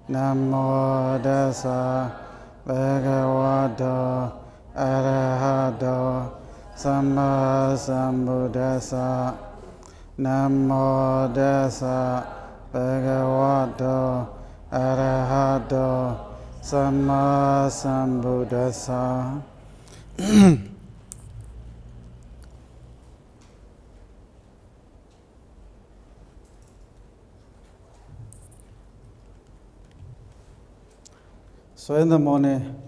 Namo Tassa Bhagavato Arahato Samma Sambuddhassa. Namo Tassa Bhagavato Arahato Samma Sambuddhassa. So in the morning,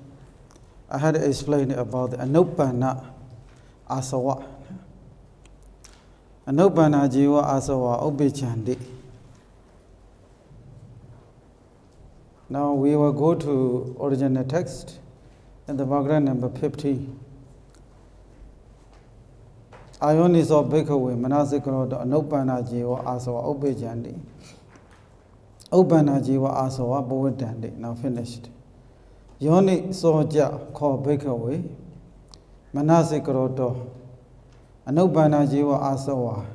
I had to explain about the Anuppana Asawa. Anuppana Jiva Asawa Obicandi. Now we will go to original text in the background number 50. Ionis of Bhikkhave Manasikaro Anuppana Jiva Asawa Obicandi. Uppana Jiva Asawa Bhavadandi. Now finished. Yoni soja called Bhikkhave Manasikaroto Anuppana Jiva Asawa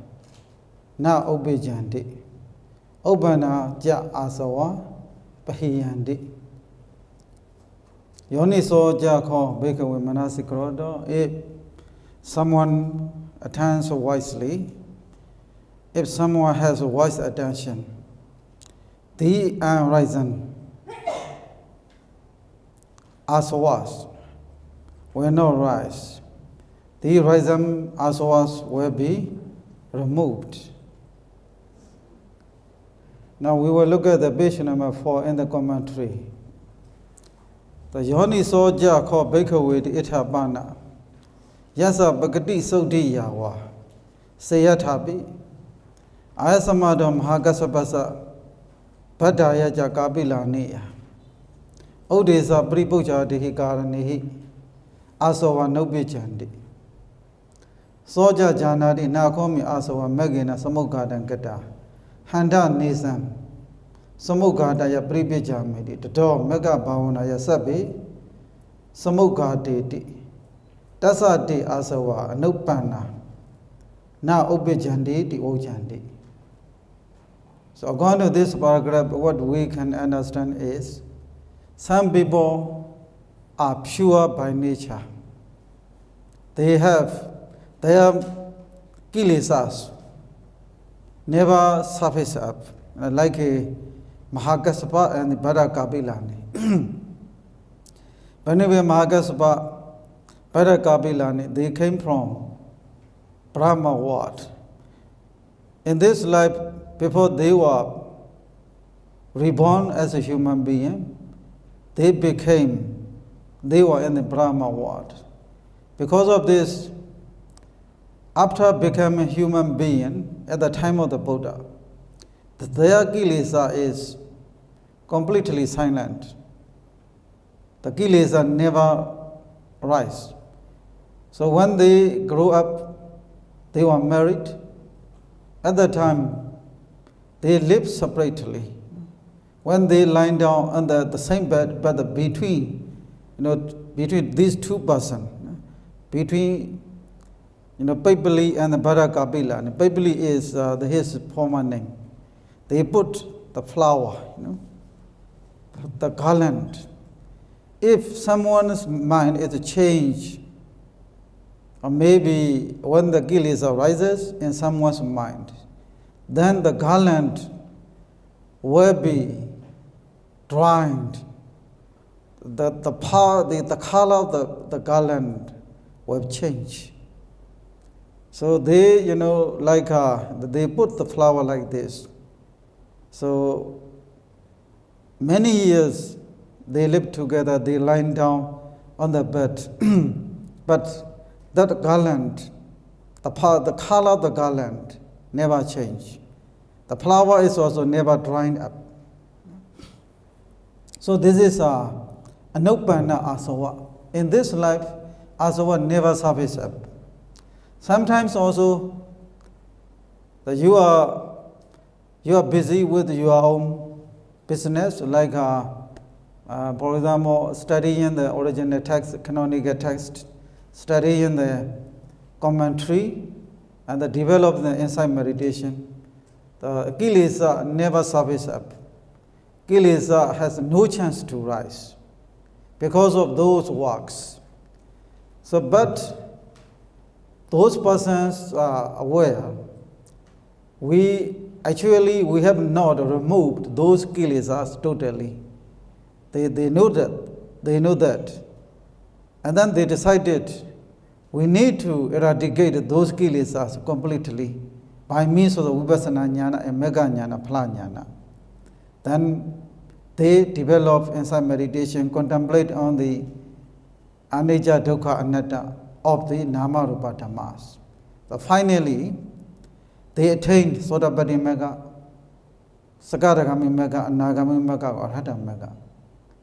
Na Obijandi Uppana Ja Asawa Pahiyandi. Yoni soja called Bhikkhave Manasikaroto. If someone attends wisely, if someone has a wise attention, the unrisen asawas will not rise. The risen asawas will be removed. Now we will look at the page number 4 in the commentary. The Yoni Soja called Bhikkhave Itabana Yasa Bhagati Sodi Yawa Sayatabi Ayasamadam Hagasabasa Padaya Jakabila Nia Odesa Pripuja Dihikaranihi Asawa Nobijandi Soja Janadi Nakomi Asawa Megina Samugadan Gata Handa Nisan Samugada ya Pripija Medi the door Mega Bauna Yasabi Samugadi Tasa de Asawa Nupana Na Obijandi di Ojandi. So according to this paragraph, what we can understand is some people are pure by nature. They have their kilesas never surface up, like a Mahagasapa and the Bhattakabilani. Whenever Mahagasapa, Bhattakabilani, they came from Brahma world. In this life, before they were reborn as a human being, they were in the Brahma world. Because of this, after becoming a human being at the time of the Buddha, their kilesa is completely silent. The kilesa never rise. So when they grew up, they were married. At that time, they lived separately. When they lie down on the same bed, but between these two persons, between Paipali and the Bhattacapila. And Paipali is his former name. They put the flower, the garland. If someone's mind is changed, or maybe when the kilesa arises in someone's mind, then the garland will be dried. The color of the garland will change. So they, they put the flower like this. So many years they lived together, they lie down on the bed. But that garland, the color of the garland never changed. The flower is also never drying up. So this is Anuppana Asawa. In this life, Asawa never surfaces up. Sometimes also that you are busy with your own business, like for example, studying the original text, canonical text, studying the commentary, and the develop the insight meditation. The kilesa never surface up. kilesa has no chance to rise because of those works. So, but those persons are aware, we have not removed those kilesas totally. They know that. And then they decided we need to eradicate those kilesas completely by means of the Vipassana Jnana and Mega Jnana, Phala Jnana. Then they develop inside meditation, contemplate on the Anicca, Dukkha, Anatta of the Nama Rupa Dhammas. So finally, they attained Sotapaddi Mega, Sakadagami Mega, Anagami Mega, or Arhata Mega.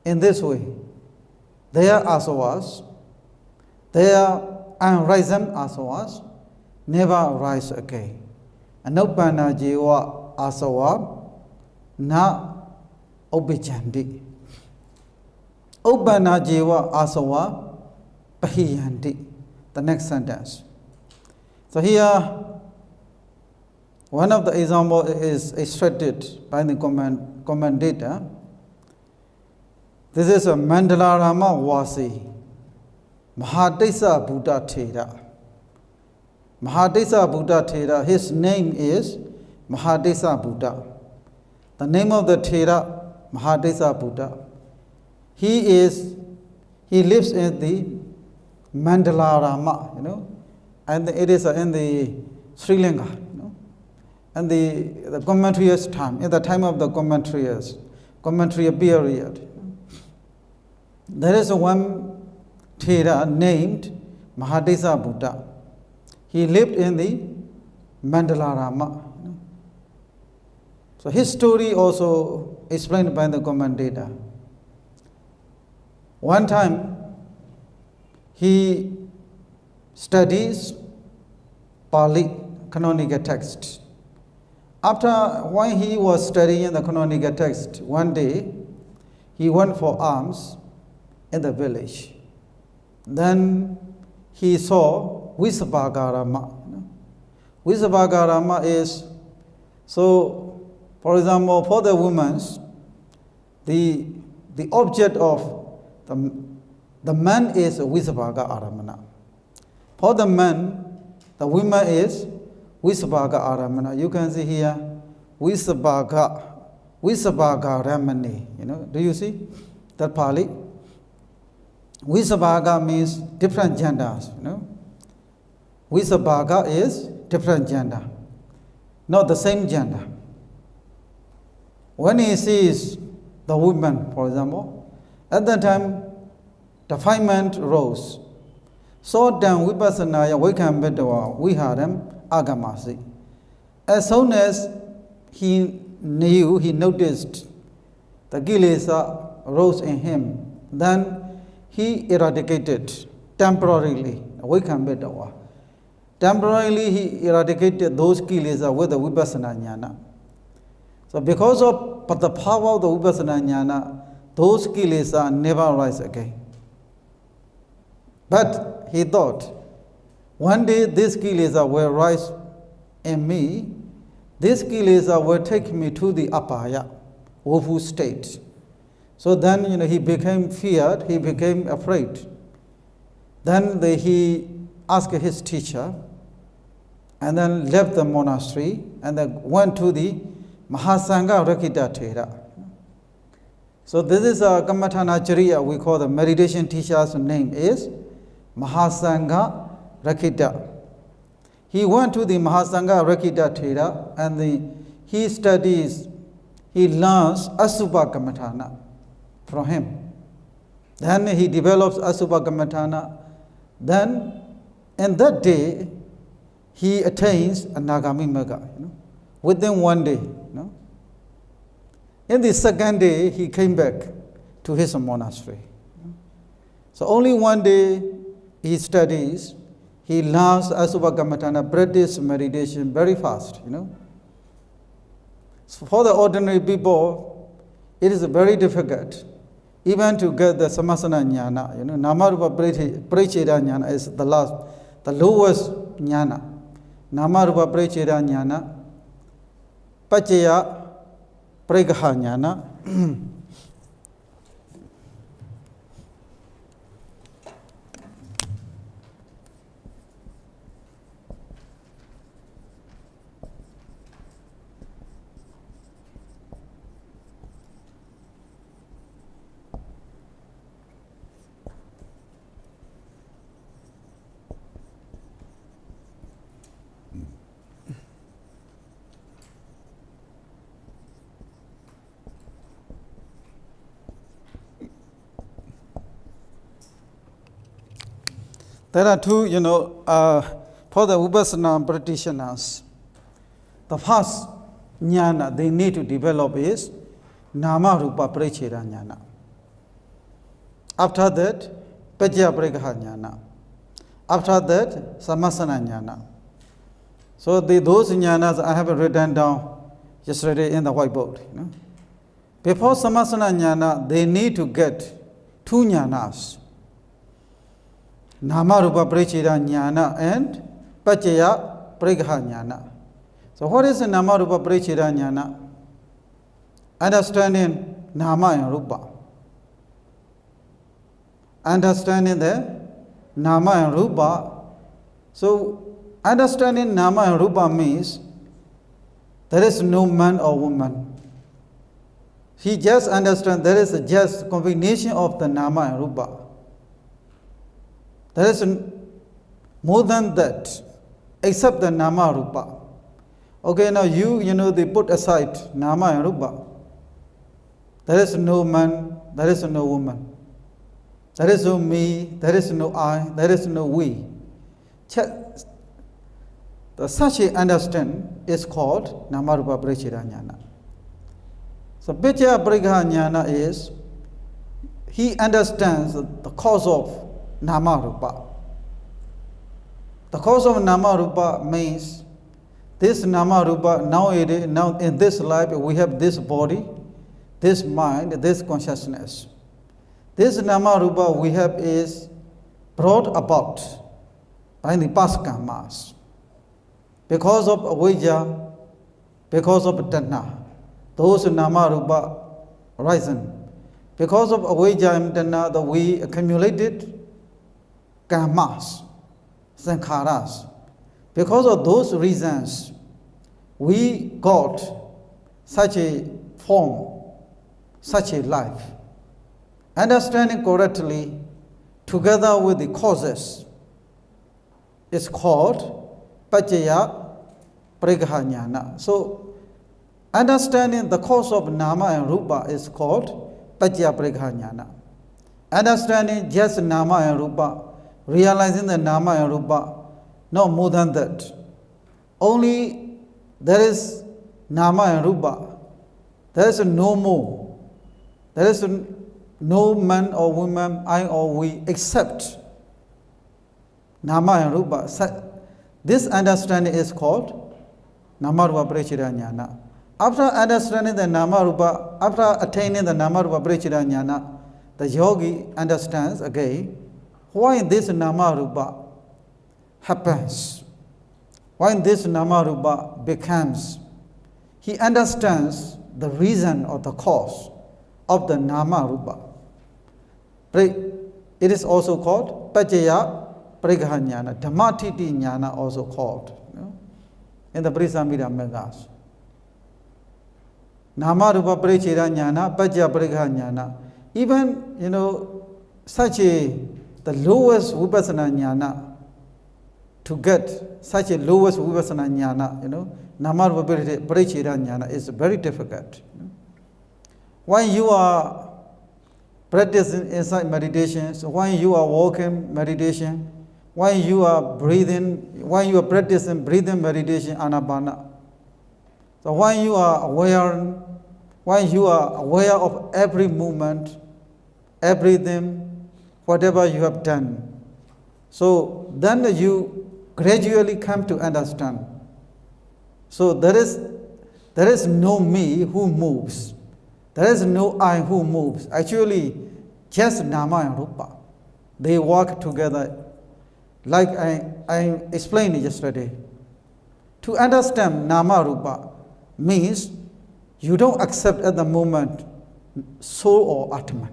In this way, their asavas, their unrisen asavas, never rise again. Anuppana jiva asava na obijandi. Uppana jiva asava pahiyanti. The next sentence. So here, one of the examples is extracted by the commentator. This is a Mandalarama Vasi, Mahadesa Buddha Thera. Mahadesa Buddha Thera, his name is Mahadesa Buddha. The name of the Thera, Mahadesa Buddha. He lives in the Mandalarama, and it is in the Sri Lanka, and the commentaries time, in the time of the commentary period. There is one Thera named Mahadesa Buddha. He lived in the Mandalarama. So his story also explained by the commentator. One time he studies Pali canonical text. When he was studying the canonical text, one day he went for alms in the village. Then he saw Visabhagarama. Visabhagarama is, so for example, for the women, the object of the man is Visabhaga Aramana. For the man, the woman is Visabhaga Aramana. You can see here Visabhaga Ramani. Do you see that Pali? Visabhaga means different genders. Visabhaga is different gender, not the same gender. When he sees the woman, for example, at that time, defilement rose. So then Vipassanaya Vaikambhidava Viharam Agamasi. As soon as he noticed the kilesa rose in him, then he eradicated temporarily Vaikambhidava. Temporarily he eradicated those kilesa with the Vipassana Jnana. So because of the power of the Vipassana Jnana, those kilesa never rise again. But he thought, one day this kilesa will rise in me, this kilesa will take me to the apaya, woeful state. So then he became feared, he became afraid. Then he asked his teacher, and then left the monastery, and then went to the Mahasangha Rakita Thera. So this is a Kammatthana we call the meditation teacher's name is Mahasangha Rakita. He went to the Mahasangha Rakita Thera and he learns Asubha Kammatthana from him. Then he develops Asubha Kammatthana. Then in that day he attains a Nagami Mega, within one day. In the second day he came back to his monastery. So only one day he studies, he learns Asubha Kammatthana, practice meditation very fast, So for the ordinary people, it is very difficult even to get the Samasana Jnana. Namarupa Precheda Jnana is the lowest Jnana. Namarupa Precheda Jnana, Pachaya Pregaha Jnana, There are two, for the Vipassana practitioners, the first jnana they need to develop is Nama Rupa Paricheda jnana. After that, Pajya Parigraha jnana. After that, Samasana jnana. So those jnanas I have written down yesterday in the whiteboard. Before Samasana jnana, they need to get two jnanas. Nama Rupa Paricheda jnana and Pajya Parigraha jnana. So what is the Nama Rupa Paricheda jnana? Understanding Nama and Rupa. Understanding the Nama and Rupa. So understanding Nama and Rupa means there is no man or woman. He just understands there is a just combination of the Nama and Rupa. There is more than that, except the Nama Rupa. Okay, now they put aside Nama and Rupa. There is no man, there is no woman. There is no me, there is no I, there is no we. Such a understand is called Nama Rupa Paricheda jnana. So Pajya Parigraha jnana is, he understands the cause of Nama Rupa. The cause of Nama Rupa means this Nama Rupa, now in this life we have this body, this mind, this consciousness. This Nama Rupa we have is brought about by the past karmas. Because of avijja, because of tanha, those Nama Rupa risen. Because of avijja and tanha, that we accumulated karmas, sankharas. Because of those reasons, we got such a form, such a life. Understanding correctly, together with the causes, is called Pajya Parigraha jnana. So, understanding the cause of Nama and Rupa is called Pajya Parigraha jnana. Understanding just Nama and Rupa, realizing the Nama and Rupa, no more than that. Only there is Nama and Rupa. There is no more. There is no man or woman, I or we, except Nama and Rupa. This understanding is called Nama Rupa Paricheda jnana. After understanding the Nama Rupa, after attaining the Nama Rupa Paricheda jnana, the yogi understands again why this Nama Rupa happens, why this Nama Rupa becomes. He understands the reason or the cause of the Nama Rupa. It is also called Pajya Parigraha jnana, Dhammatiti jnana also called, in the Brisamida Megas. Nama Rupa Paricheda jnana, Pajya Parigraha jnana. Even, such the lowest Vipassana jnana, to get such a lowest Vipassana jnana, Nama Rupa Paricheda jnana is very difficult. When you are practicing inside meditation, so when you are walking meditation, when you are breathing, when you are practicing breathing meditation, anapana. So when you are aware of every movement, everything, whatever you have done, so then you gradually come to understand. So there is no me who moves. There is no I who moves. Actually, just Nama and Rupa. They work together. Like I explained yesterday. To understand Nama Rupa means you don't accept at the moment soul or Atman.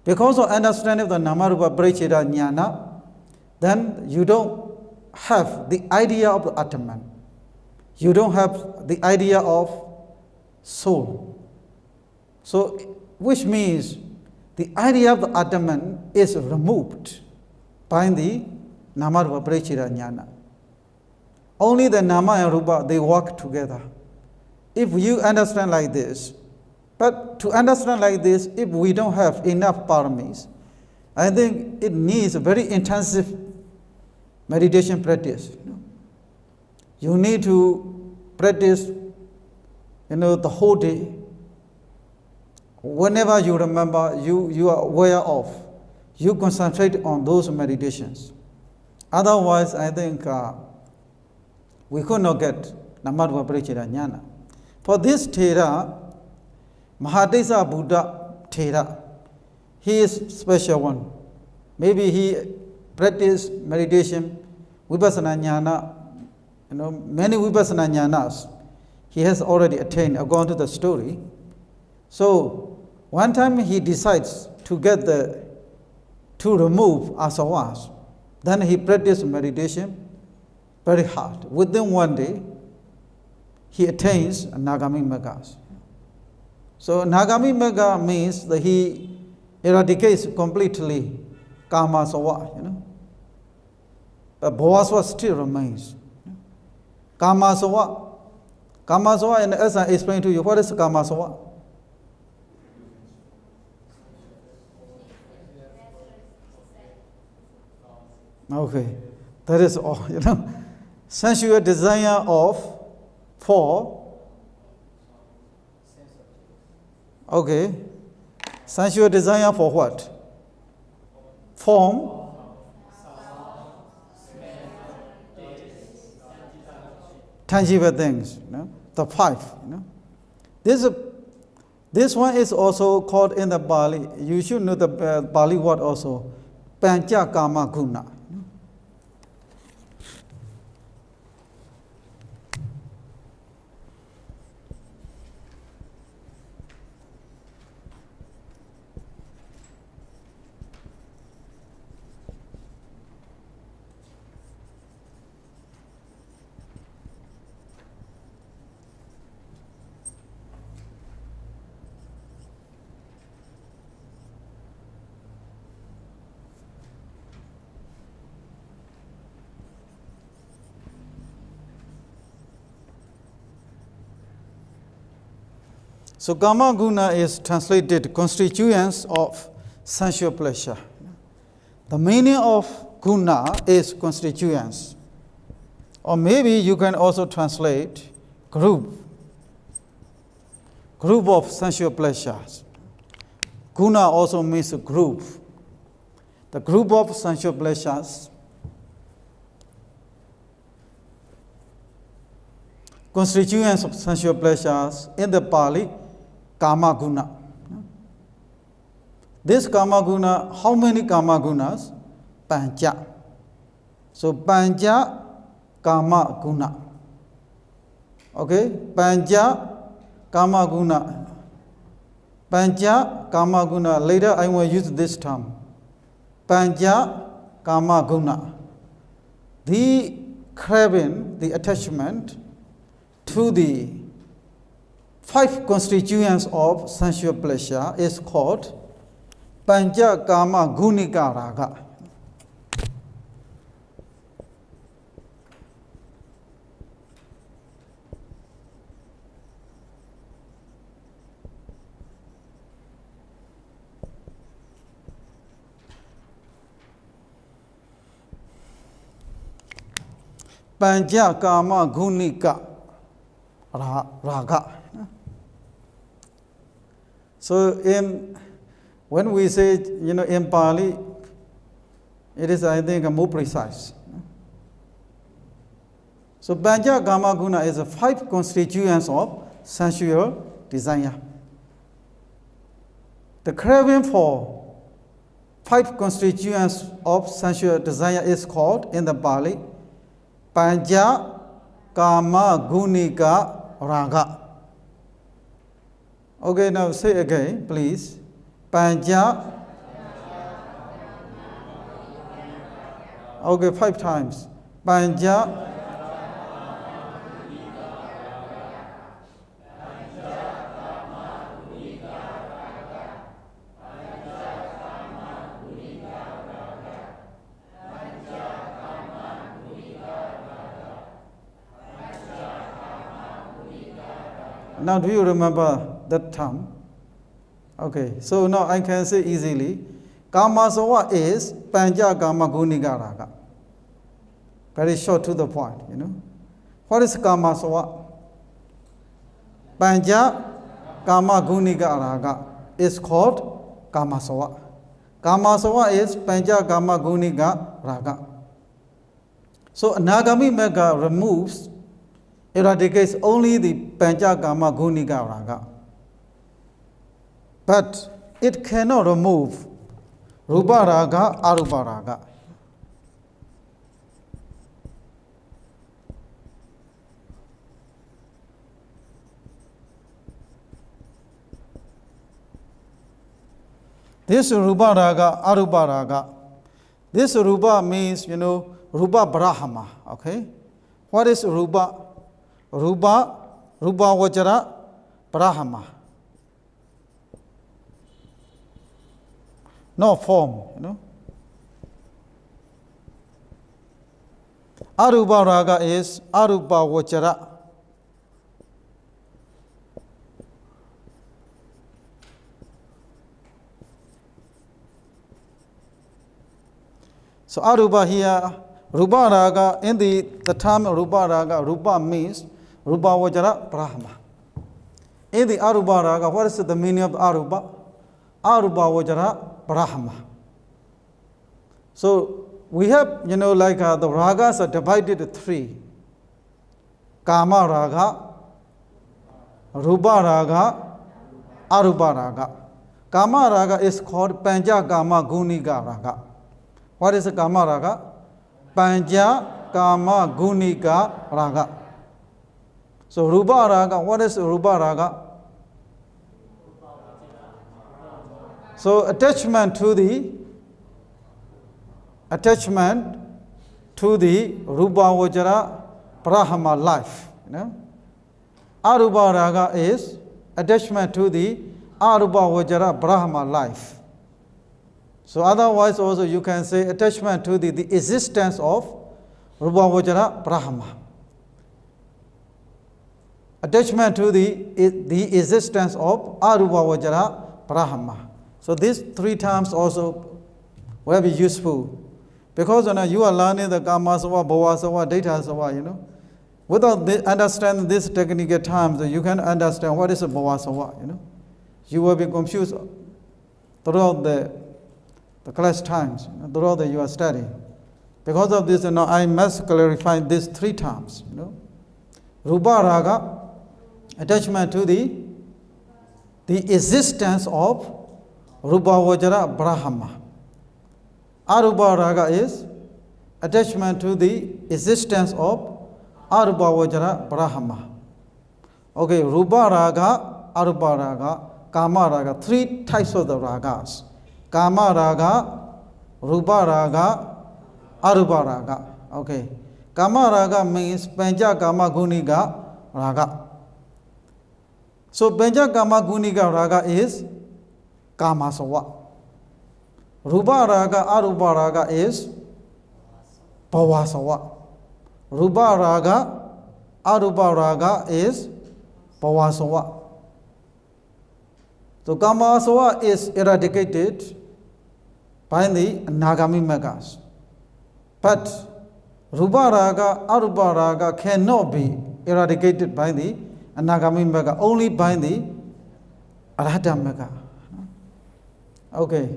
Because of understanding of the Namarupa Pariccheda Jnana, then you don't have the idea of the Atman. You don't have the idea of soul. So, which means the idea of the Atman is removed by the Namarupa Pariccheda Jnana. Only the Nama and Rupa, they work together. If you understand like this, but to understand like this, if we don't have enough paramis, I think it needs a very intensive meditation practice. You need to practice, the whole day. Whenever you remember, you are aware of, you concentrate on those meditations. Otherwise, I think we could not get Namarupa Pariccheda Jnana. For this Thera, Mahadesa Buddha Thera, he is special one. Maybe he practiced meditation, Vipassana Jnana, many Vipassana Jnanas he has already attained according to the story. So one time he decides to remove asawas. Then he practiced meditation very hard. Within one day, he attains Nagami Maggas. So Nagami Magga means that he eradicates completely Kama Sawa, But Bhavasava still remains. Kama Sawa, and as I explained to you, what is Kama Sawa? Okay, that is all, Sensual desire sensual desire for what? Form, tangible things, the five. This one is also called in the Bali. You should know the Bali word also, Pancha Kama Guna. So Kama Guna is translated constituents of sensual pleasure. The meaning of Guna is constituents. Or maybe you can also translate group of sensual pleasures. Guna also means a group. The group of sensual pleasures, constituents of sensual pleasures, in the Pali, Kama Guna. This Kama Guna, how many Kama Gunas? Pancha. So Pancha Kama Guna. Okay, Pancha Kama Guna. Pancha Kama Guna. Later I will use this term. Pancha Kama Guna. The craving, the attachment to the five constituents of sensual pleasure is called Pancha Kama Gunika Raga. Pancha Kama Gunika Raga. So when we say, in Pali, it is, I think, more precise. So Pancha Kama Guna is the five constituents of sensual desire. The craving for five constituents of sensual desire is called, in the Pali, Pancha Kama Gunika Raga. Okay, now say again, please. Panja. Okay, 5 times. Panja. Now, do you remember that term? Okay, so now I can say easily. Kama sawa is Panja Kama Gunika Raga. Very short to the point, you know. What is Kama sawa? Panja Kama Gunika Raga is called Kama sawa. Kama sawa is Panja Kama Gunika Raga. So Nagami Mega removes, eradicates only the Panja Kama Gunika Raga. But it cannot remove Rupa Raga, Arupa Raga. This Rupa Raga, Arupa Raga. This Rupa means, you know, Rupa Brahma. Okay? What is Rupa? Rupa Vajra Brahma. No form, you know. Arupa Raga is Arupa Vajra. So Arupa here, Rupa Raga, in the term Rupa Raga, Rupa means Rupa Vajra Brahma. In the Arupa Raga, what is the meaning of Arupa? Arupa Vajra Brahma. So we have, you know, like the ragas are divided into 3. Kama Raga, Rupa Raga, Arupa Raga. Kama Raga is called Panja Kama Gunika Raga. What is a Kama Raga? Panja Kama Gunika Raga. So Rupa Raga, what is Rupa Raga? So attachment to the Rupa Vajra Brahma life. You know? Arupa Raga is attachment to the Arupa Vajra Brahma life. So otherwise also you can say attachment to the existence of Rupa Vajra Brahma. Attachment to the existence of Arupa Vajra Brahma. So these 3 terms also will be useful. Because you are learning the Kama Sawa, Bhava Sawa, Data Sawa, you know. Without understanding these technical terms, you can understand what is a Bhava Sawa, you know. You will be confused throughout the class times, you know, throughout your study. Because of this, I must clarify these 3 terms, you know. Rupa Raga, attachment to the existence of Rupa Vajra Brahma. Arupa Raga is attachment to the existence of Arupa Vajra Brahma. Okay, Rupa Raga, Arupa Raga, Kama Raga, 3 types of the ragas. Kama Raga, Rupa Raga, Arupa Raga. Okay, Kama Raga means Panja Kama Gunika Raga. So Panja Kama Gunika Raga is Kama Sawa. Rupa Raga, Arupa Raga is Bhava Sawa. Rupa Raga, Arupa Raga is Bhava Sawa. So Kama Sawa is eradicated by the Nagami Megas. But Rupa Raga, Arupa Raga cannot be eradicated by the Nagami Mega, only by the Arhata Mega. Okay.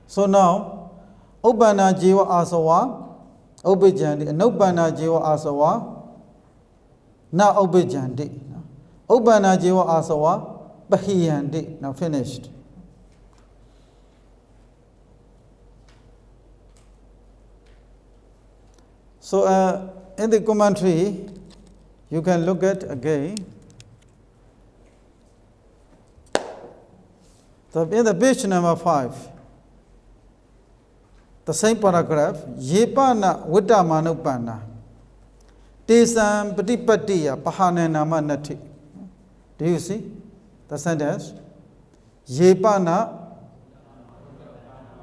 So now, Ubbana Jiva Asawa, Obejandi, and Ubbana Jiva Asawa, now Obejandi. Ubbana Jiva Asawa, Bahiyandi. Now finished. So in the commentary, you can look at again. So in the page number 5, the same paragraph, Yepana Vita Manupana, Tesam Patipatiya Pahanena Manati. Do you see the sentence? Yepana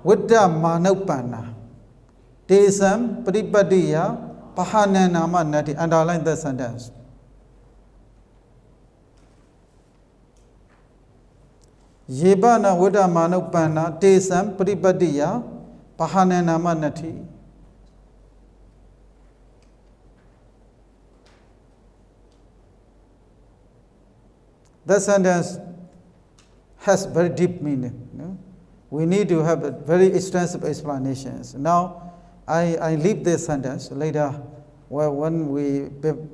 Vita Manupana, Tesam Patipatiya Pahanena Manati. Underline the sentence. Yebana Vita Manupana, Tesam Patipatiya Pahanena Manati. That sentence has very deep meaning. No? We need to have a very extensive explanations. Now, I leave this sentence later. When we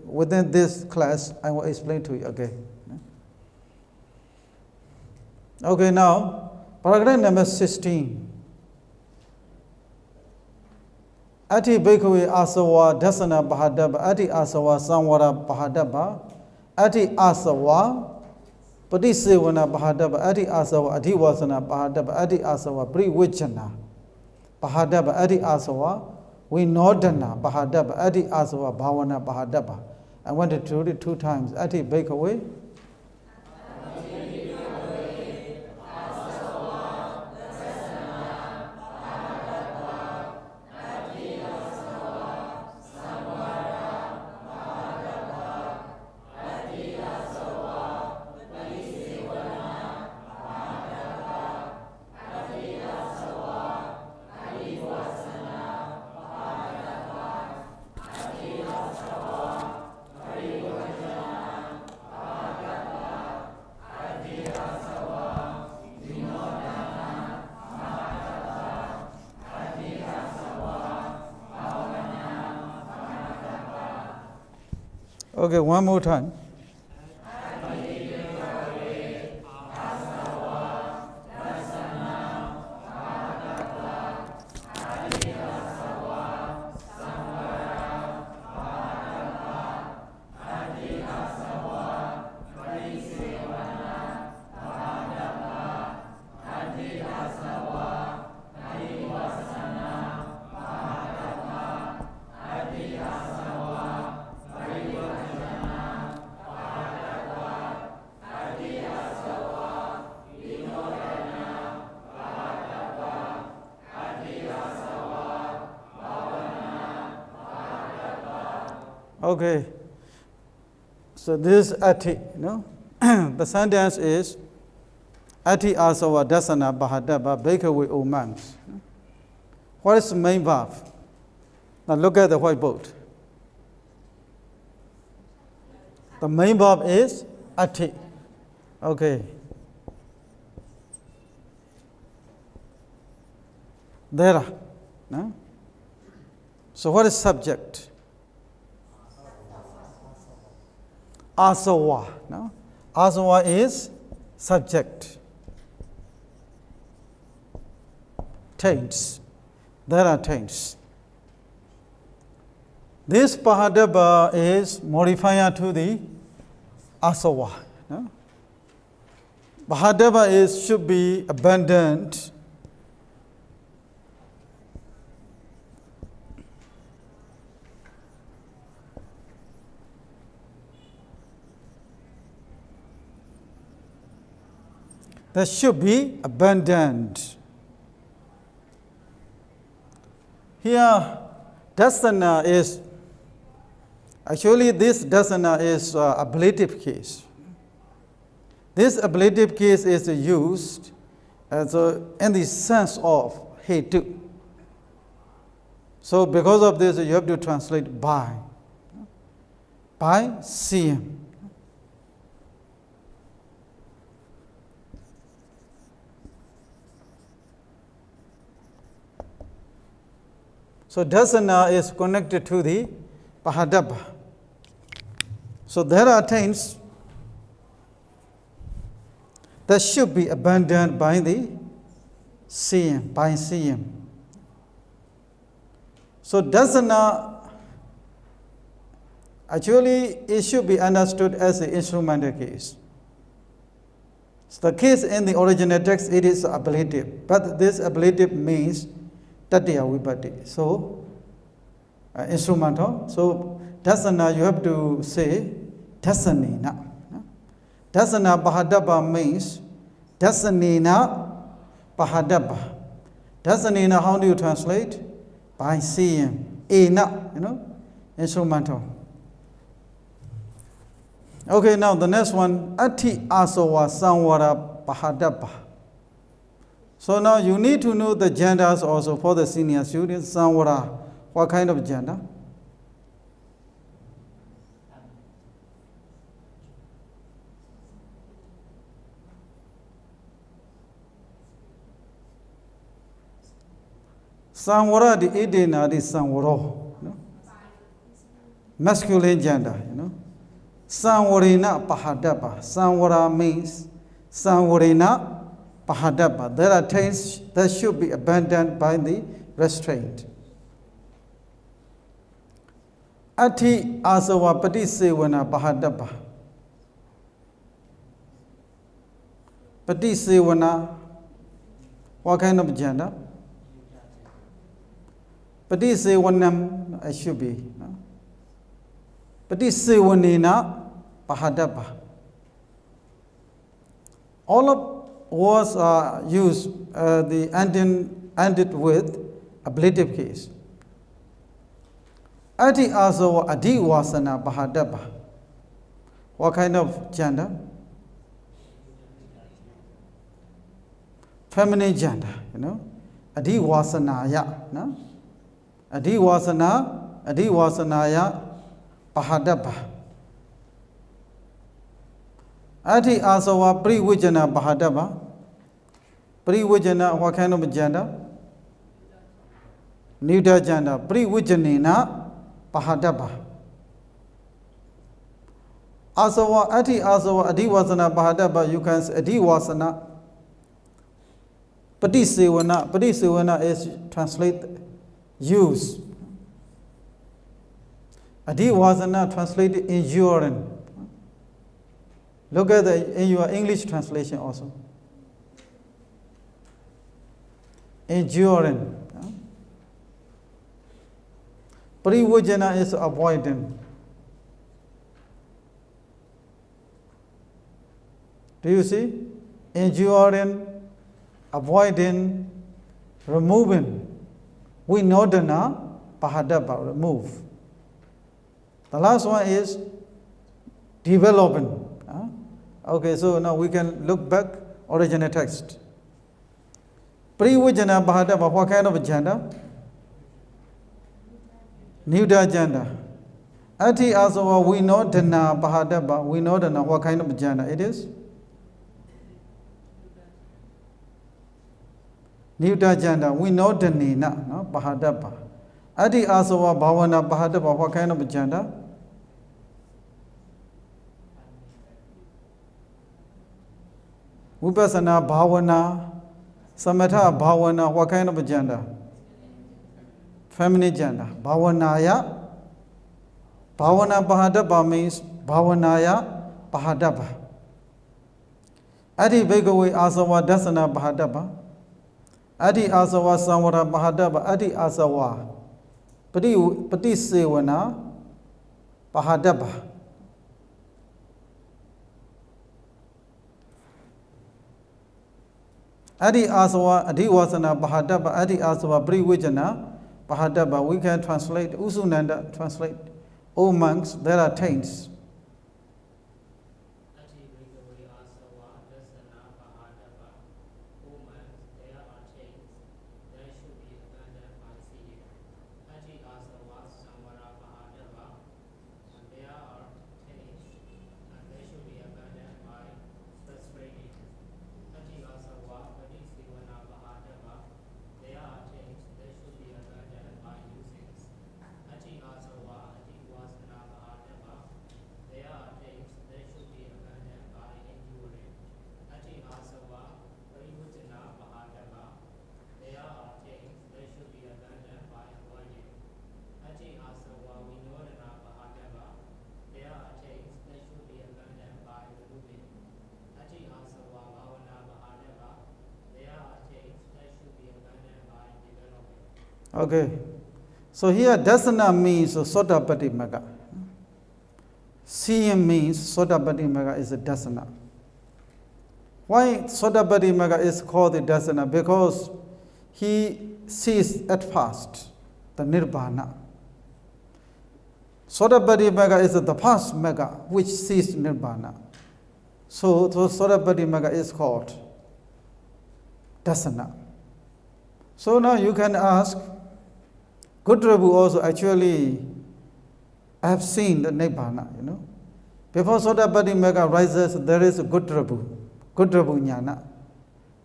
within this class, I will explain to you again. Okay, now paragraph number 16. Ati Bhikkhave Asawa Dasana Bahadaba, Ati Asawa Samvara Bahadaba, Ati Asawa Padisevana Bahadaba, Ati Asawa Adhivasana Bahadaba, Ati Asawa Privichana Bahadaba, Ati Asawa Vinodana Bahadaba, Ati Asawa Bhavana Bahadaba. I wanted to read it 2 times. Ati Bhikkhave Okay, one more time. Okay, so this Ati, the sentence is Ati Asawa Dasana Bahadaba Bhikkhave O monks. What is the main verb? Now look at the whiteboard. The main verb is Ati. Okay. There. No? So what is subject? Asawa. No? Asawa is subject. Taints. There are taints. This Pahadaba is modifier to the Asawa. No? Pahadaba should be abandoned. That should be abandoned. Here, dasana is, actually this dasana is ablative case. This ablative case is used as in the sense of hetu. So because of this, you have to translate by seeing. So dasana is connected to the Pahadaba. So there are taints that should be abandoned by the seeing, by seeing. So dasana, actually it should be understood as the instrumental case. So the case in the original text, it is ablative, but this ablative means tatiya vipatti. So instrumental. So dasana, you have to say dasanena. Dasana bahadabha means dasanena bahadabha. Dasanena, how do you translate? By seeing. Ena, instrumental. Okay, now the next one, ati asawa samvara bahadabha. So now you need to know the genders also for the senior students. Samvara, what kind of gender? Samvara the idena the samvaro. Masculine gender, Samvarina Pahadabha. Samvara means Samvarina Pahadabha. There are things that should be abandoned by the restraint. Ati asawa patisevana Pahadabha. Patisevana, what kind of gender? Patisevanam, it should be. Patisevanena Pahadabha. All of words are used, the ended with ablative case. Ati asawa adi wasana Pahadabha. What kind of gender? Feminine gender, Adi wasanaya, Adi wasanaya Pahadabha. Ati asawa privijana Pahadabha. Privijana, what kind of gender? Neuter gender. Privijanena Pahadabha. Asawa, ati asawa adivasana Pahadabha, you can say adivasana. Patisevana. Patisevana is translate use. Adivasana translated enduring. Look at in your English translation also. Enduring. Privijana is avoiding. Do you see? Enduring, avoiding, removing. We know the Pahadabha, remove. The last one is developing. Okay, so now we can look back original text. Privijana Pahadabha, what kind of gender? Neuter gender. Ati asawa, we know the Pahadabha, we know the what kind of gender it is? Neuter gender, we know the Nina, Pahadabha. Ati asawa bhavana Pahadabha, what kind of gender? Vipassana bhavana, samatha bhavana, what kind of gender? Feminine gender. Bhavanaya. Bhavana Pahadabha means Bhavanaya Pahadabha. Adi Bhagavi asawa dasana Pahadabha. Adi asawa samvara Pahadabha. Adi asawa patisevana Pahadabha. Adi asawa adivasana Pahadabha. Adi asawa privijana Pahadabha. We can translate, Usunanda translate, O monks, there are taints. Okay. So here dasana means Sotapatti Magga. Seeing means Sotapatti Magga is a dasana. Why Sotapatti Magga is called the dasana? Because he sees at first the Nibbana. Sotapatti Magga is the first Magga which sees Nibbana. So Sotapatti Magga is called dasana. So now you can ask, Gudrabu also actually, I have seen the Nibbana, Before Sotapatti Magga rises, there is a Gudrabu Jnana.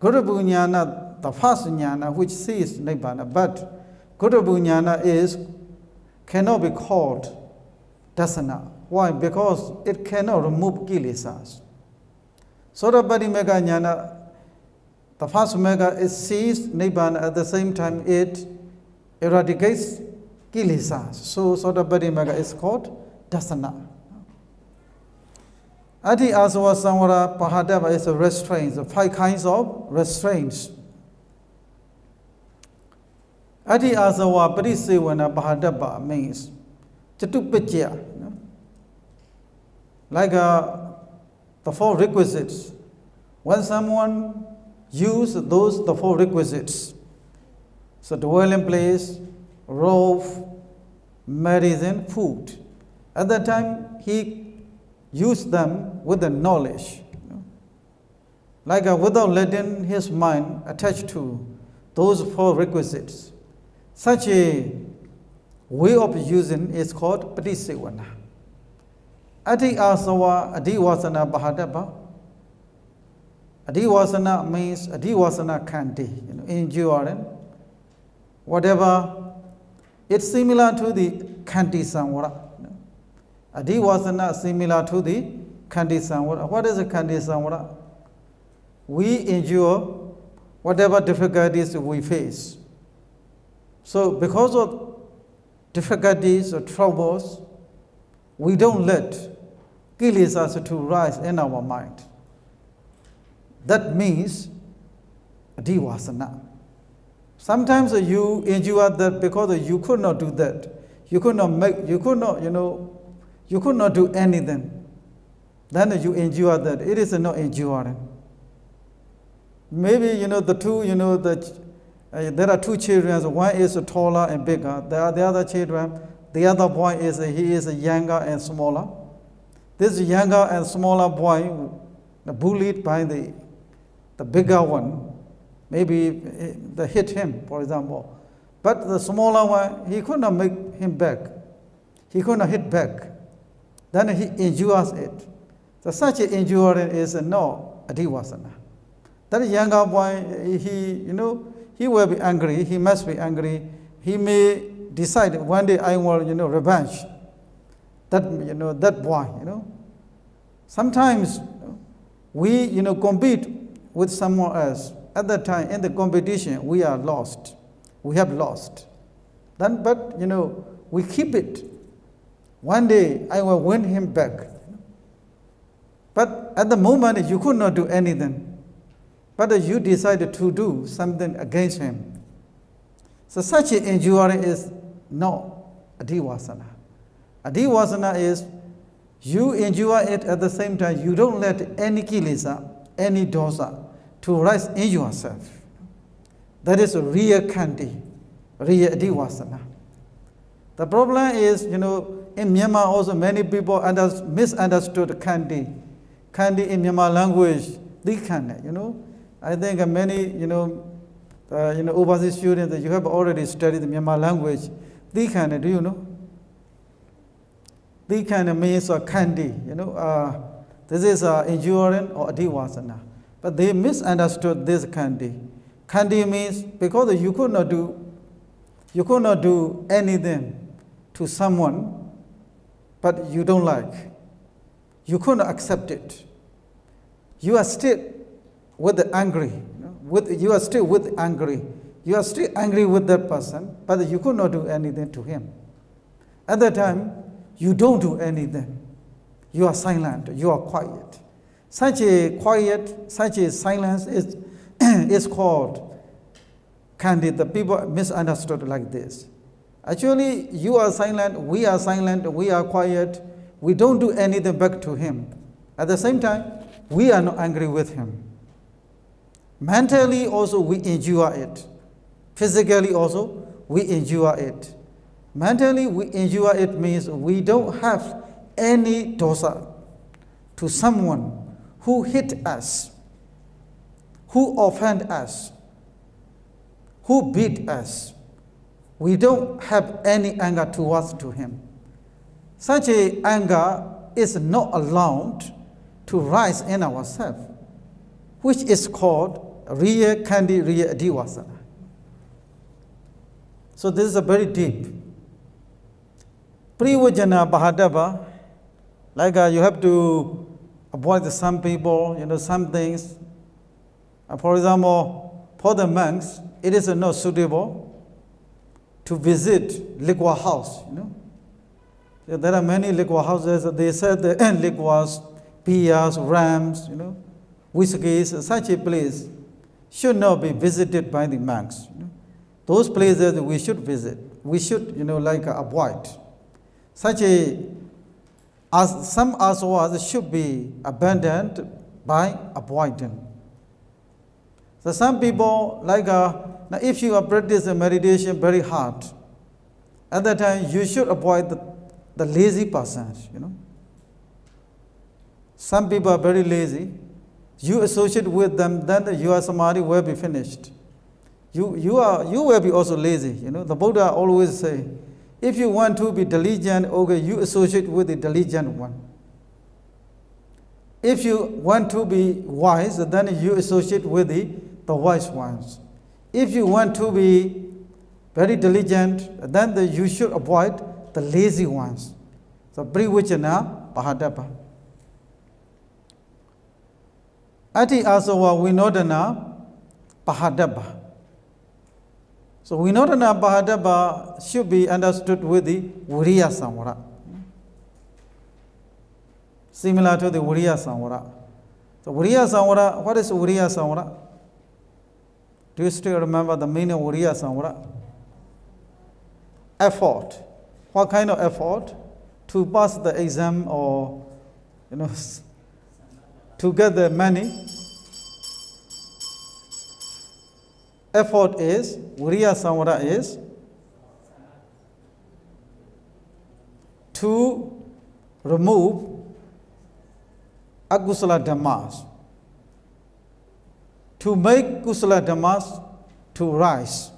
Gudrabu Jnana, the first Jnana which sees Nibbana, but Gudrabu Jnana cannot be called dasana. Why? Because it cannot remove kilesas. Sotapatti Magga Jnana, the first Magga sees Nibbana, at the same time it eradicates kilesas. So Sotapatti Magga is called dasana. Adi Asava Samvara Pahadava is a restraint, the 5 kinds of restraints. Adi Asava Parisevana Pahadava means Chatupachya, like the 4 requisites. When someone uses the 4 requisites, so dwelling place, roof, medicine, food, at that time he used them with the knowledge, like without letting his mind attach to those 4 requisites. Such a way of using is called Patisevana. Adi Asava Adivasana Bahadaba. Adivasana means Adivasana Kanti, enduring. Whatever, it's similar to the Kanti Samvara. Adivasana similar to the Kanti Samvara. What is a Kanti Samvara? We endure whatever difficulties we face. So because of difficulties or troubles, we don't let kilesas to rise in our mind. That means Adivasana. Sometimes you endure that because you could not do that. You could not do anything. Then you endure that. It is not enduring. Maybe, the two, there are 2 children. One is taller and bigger. The other children, the other boy he is younger and smaller. This younger and smaller boy, bullied by the bigger one, maybe they hit him, for example. But the smaller one, he could not make him back. He could not hit back. Then he endures it. So such an endurance is no Adivasana. That younger boy, he will be angry. He must be angry. He may decide one day I will, revenge. That boy, Sometimes we, compete with someone else. At that time, in the competition, we are lost. We have lost. Then, but, we keep it. One day, I will win him back. But at the moment, you could not do anything. But you decided to do something against him. So such an endurance is no Adivasana. Adivasana is you endure it at the same time. You don't let any kilesa, any dosa to rise in yourself. That is a real Kanti, real Adivasana. The problem is, in Myanmar also many people misunderstood Kanti. Kanti in Myanmar language, the Kanti, I think many, overseas students, you have already studied the Myanmar language. The Kanti, do you know? The Kanti means Kanti, this is enduring or Adivasana. But they misunderstood this Kanti. Kanti means because you could not do anything to someone, but you don't like. You could not accept it. You are still with the angry. You are still with angry. You are still angry with that person, but you could not do anything to him. At that time, you don't do anything. You are silent. You are quiet. Such a silence is called candid, the people misunderstood like this. Actually, you are silent, we are quiet, we don't do anything back to him. At the same time, we are not angry with him. Mentally also we endure it. Physically also we endure it. Mentally we endure it means we don't have any dosa to someone who hit us, who offend us, who beat us. We don't have any anger towards to him. Such a anger is not allowed to rise in ourselves, which is called Riya Kandi Riya Adivasana. So this is a very deep. Privajana Bahadava, like you have to avoid some people, some things. For example, for the monks, it is not suitable to visit liquor house, There are many liquor houses. They said the liquors, beers, rams, whiskeys. Such a place should not be visited by the monks. Those places we should visit. We should, avoid. Some asavas should be abandoned by avoiding. So some people, now if you are practicing meditation very hard, at that time you should avoid the lazy persons, Some people are very lazy. You associate with them, then your samadhi will be finished. You will be also lazy. The Buddha always say, if you want to be diligent, okay, you associate with the diligent one. If you want to be wise, then you associate with the wise ones. If you want to be very diligent, then you should avoid the lazy ones. So, Privajana Bahadapa. Ati Asawa Vinodana Bahadapa. So Vinodana Bahadapa should be understood with the Viriya Samvara. Similar to the Viriya Samvara. So Viriya Samvara, what is Viriya Samvara? Do you still remember the meaning of Viriya Samvara? Effort. What kind of effort? To pass the exam or, to get the money. Effort is, Viriya Samvara is to remove akusala dhammas, to make kusala dhammas to rise,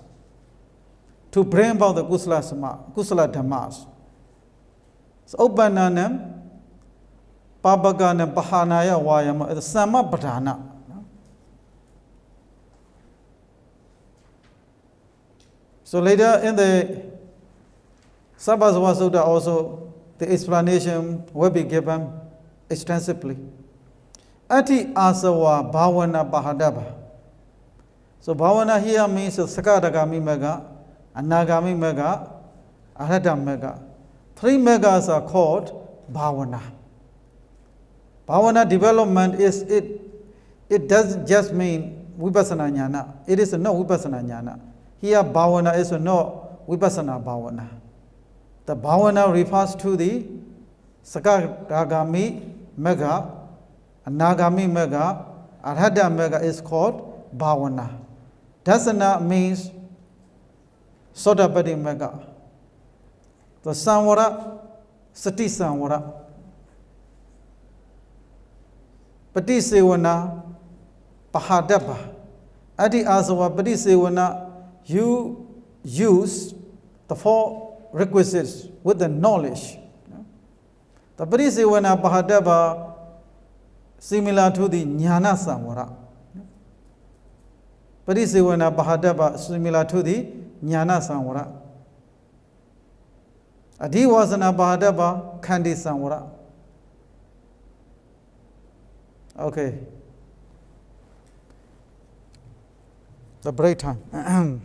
to bring about the kusala dhammas. So, Upananam, Pabaganam, Pahanaya, Vayama, the Sama Padhana. So later in the Sabhasava Sutta also, the explanation will be given extensively. Ati Asawa Bhavana Bahadaba. So Bhavana here means Sakadagami Mega, Anagami Mega, Arhata Mega. 3 megas are called Bhavana. Bhavana development is, it doesn't just mean Vipassana Jnana. It is not Vipassana Jnana. Here Bhavana is not Vipassana Bhavana. The Bhavana refers to the Sakadagami Mega, Anagami Mega, Arhata Mega is called Bhavana. Dasana means Sotapati Mega. The Samvara, Sati Samvara. Patisevana, Pahadapa. Adi Asava Patisevana, you use the 4 requisites with the knowledge. The Patisevana Pahadapa, similar to the Jnana Samvara. Patisevana Pahadapa, similar to the Jnana Samvara. Adivasana Bahadapa, Kandi Samvara. Okay. The break time.